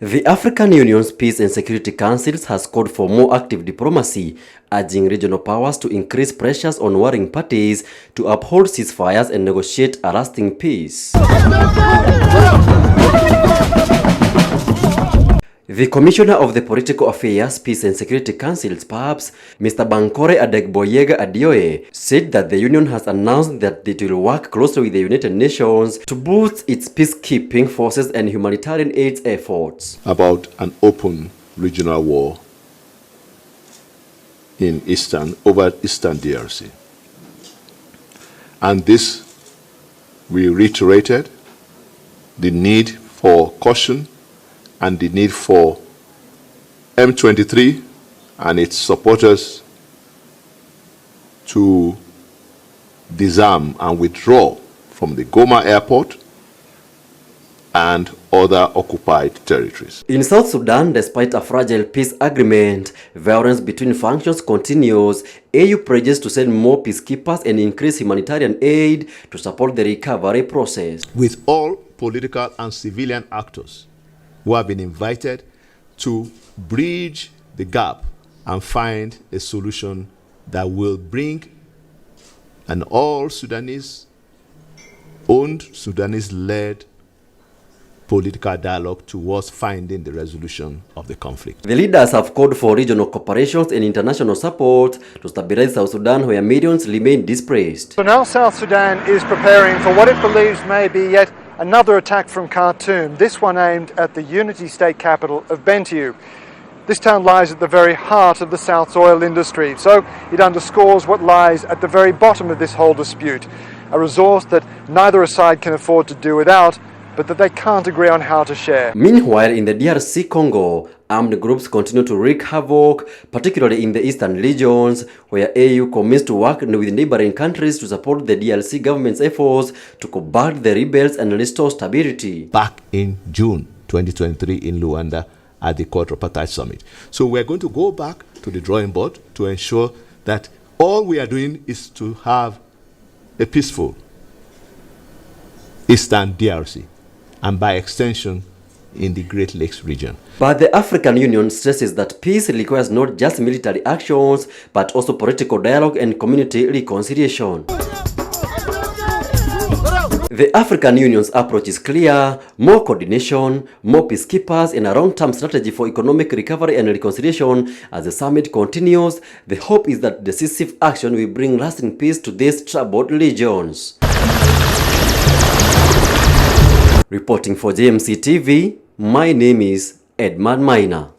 The African Union's Peace and Security Councils has called for more active diplomacy, urging regional powers to increase pressures on warring parties to uphold ceasefires and negotiate a lasting peace. The Commissioner of the Political Affairs, Peace and Security Councils, perhaps, Mr. Bankore Adegboyega Adioye, said that the Union has announced that it will work closely with the United Nations to boost its peacekeeping forces and humanitarian aid efforts. About an open regional war in over Eastern DRC. And this, we reiterated the need for caution and the need for M23 and its supporters to disarm and withdraw from the Goma airport and other occupied territories. In South Sudan, despite a fragile peace agreement, violence between factions continues. AU pledges to send more peacekeepers and increase humanitarian aid to support the recovery process. With all political and civilian actors who have been invited to bridge the gap and find a solution that will bring an all Sudanese-owned, Sudanese-led political dialogue towards finding the resolution of the conflict. The leaders have called for regional cooperations and international support to stabilize South Sudan, where millions remain displaced. So now South Sudan is preparing for what it believes may be yet another attack from Khartoum, this one aimed at the unity state capital of Bentiu. This town lies at the very heart of the South's oil industry, so it underscores what lies at the very bottom of this whole dispute, a resource that neither side can afford to do without, but that they can't agree on how to share. Meanwhile, in the DRC Congo, armed groups continue to wreak havoc, particularly in the eastern regions, where AU commits to work with neighboring countries to support the DRC government's efforts to combat the rebels and restore stability. Back in June 2023 in Luanda at the Quadripartite Summit. So we're going to go back to the drawing board to ensure that all we are doing is to have a peaceful Eastern DRC, and by extension, in the Great Lakes region. But the African Union stresses that peace requires not just military actions, but also political dialogue and community reconciliation. The African Union's approach is clear: more coordination, more peacekeepers, and a long-term strategy for economic recovery and reconciliation. As the summit continues, the hope is that decisive action will bring lasting peace to these troubled regions. Reporting for JMC TV, my name is Edmund Maina.